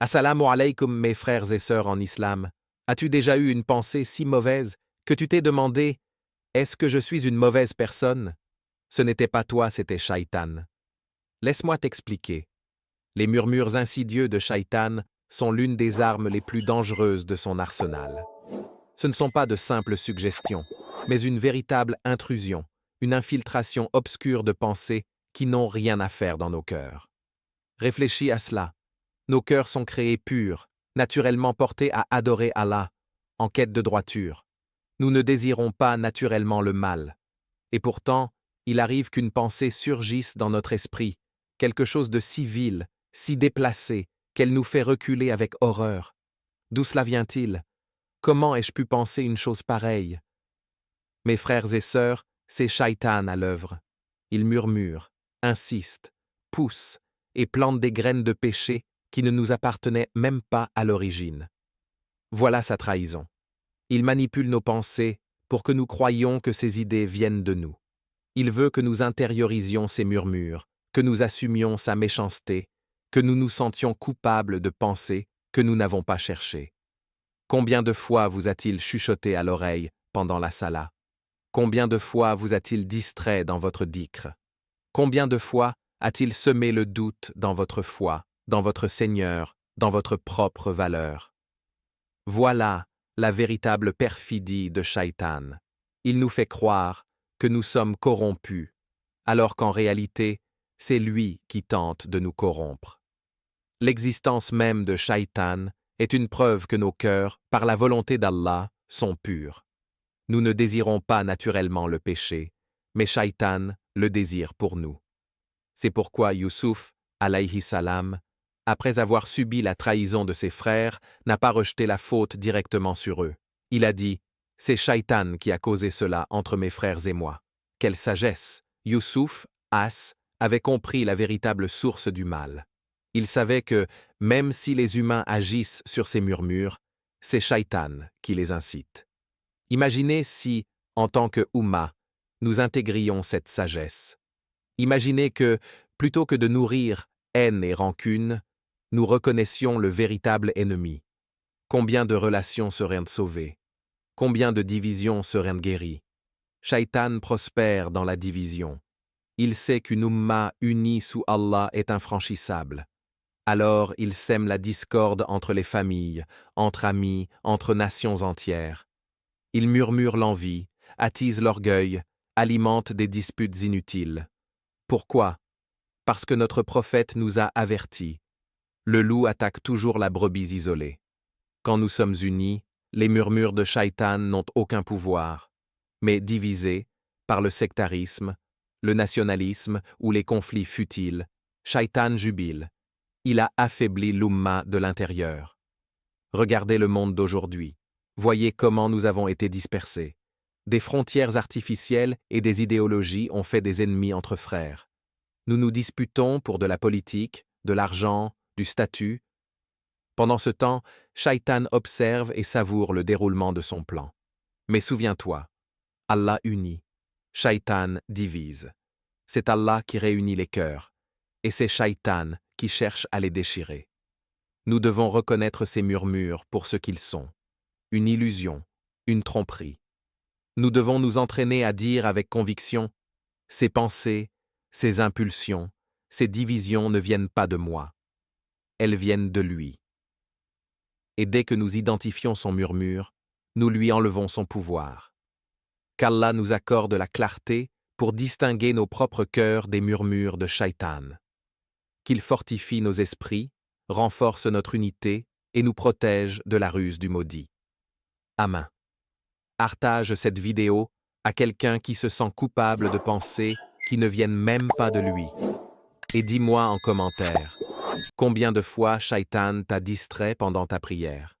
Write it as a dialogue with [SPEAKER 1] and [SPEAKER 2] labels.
[SPEAKER 1] Assalamu alaykum mes frères et sœurs en islam. As-tu déjà eu une pensée si mauvaise que tu t'es demandé « Est-ce que je suis une mauvaise personne ?» Ce n'était pas toi, c'était Shaitan. Laisse-moi t'expliquer. Les murmures insidieux de Shaitan sont l'une des armes les plus dangereuses de son arsenal. Ce ne sont pas de simples suggestions, mais une véritable intrusion, une infiltration obscure de pensées qui n'ont rien à faire dans nos cœurs. Réfléchis à cela. Nos cœurs sont créés purs, naturellement portés à adorer Allah, en quête de droiture. Nous ne désirons pas naturellement le mal. Et pourtant, il arrive qu'une pensée surgisse dans notre esprit, quelque chose de si vil, si déplacé, qu'elle nous fait reculer avec horreur. D'où cela vient-il? Comment ai-je pu penser une chose pareille? Mes frères et sœurs, c'est Shaitan à l'œuvre. Il murmure, insiste, pousse et plante des graines de péché qui ne nous appartenaient même pas à l'origine. Voilà sa trahison. Il manipule nos pensées pour que nous croyions que ces idées viennent de nous. Il veut que nous intériorisions ses murmures, que nous assumions sa méchanceté, que nous nous sentions coupables de pensées que nous n'avons pas cherchées. Combien de fois vous a-t-il chuchoté à l'oreille pendant la sala? Combien de fois vous a-t-il distrait dans votre dhikr? Combien de fois a-t-il semé le doute dans votre foi, dans votre Seigneur, dans votre propre valeur? Voilà la véritable perfidie de Shaitan. Il nous fait croire que nous sommes corrompus, alors qu'en réalité, c'est lui qui tente de nous corrompre. L'existence même de Shaitan est une preuve que nos cœurs, par la volonté d'Allah, sont purs. Nous ne désirons pas naturellement le péché, mais Shaitan le désire pour nous. C'est pourquoi Youssouf, alayhi salam, après avoir subi la trahison de ses frères, n'a pas rejeté la faute directement sur eux. Il a dit « C'est Shaitan qui a causé cela entre mes frères et moi. » Quelle sagesse! Youssouf, avait compris la véritable source du mal. Il savait que, même si les humains agissent sur ces murmures, c'est Shaitan qui les incite. Imaginez si, en tant que Ummah, nous intégrions cette sagesse. Imaginez que, plutôt que de nourrir haine et rancune, nous reconnaissions le véritable ennemi. Combien de relations seraient sauvées? Combien de divisions seraient guéries? Shaitan prospère dans la division. Il sait qu'une Ummah unie sous Allah est infranchissable. Alors il sème la discorde entre les familles, entre amis, entre nations entières. Il murmure l'envie, attise l'orgueil, alimente des disputes inutiles. Pourquoi? Parce que notre prophète nous a avertis. Le loup attaque toujours la brebis isolée. Quand nous sommes unis, les murmures de Shaitan n'ont aucun pouvoir. Mais divisés, par le sectarisme, le nationalisme ou les conflits futiles, Shaitan jubile. Il a affaibli l'Ummah de l'intérieur. Regardez le monde d'aujourd'hui. Voyez comment nous avons été dispersés. Des frontières artificielles et des idéologies ont fait des ennemis entre frères. Nous nous disputons pour de la politique, de l'argent, du statut. Pendant ce temps, Shaitan observe et savoure le déroulement de son plan. Mais souviens-toi, Allah unit, Shaitan divise. C'est Allah qui réunit les cœurs, et c'est Shaitan qui cherche à les déchirer. Nous devons reconnaître ces murmures pour ce qu'ils sont, une illusion, une tromperie. Nous devons nous entraîner à dire avec conviction, ces pensées, ces impulsions, ces divisions ne viennent pas de moi. Elles viennent de lui. Et dès que nous identifions son murmure, nous lui enlevons son pouvoir. Qu'Allah nous accorde la clarté pour distinguer nos propres cœurs des murmures de Shaitan. Qu'il fortifie nos esprits, renforce notre unité et nous protège de la ruse du maudit. Amen. Partage cette vidéo à quelqu'un qui se sent coupable de pensées qui ne viennent même pas de lui. Et dis-moi en commentaire, combien de fois Shaitan t'a distrait pendant ta prière?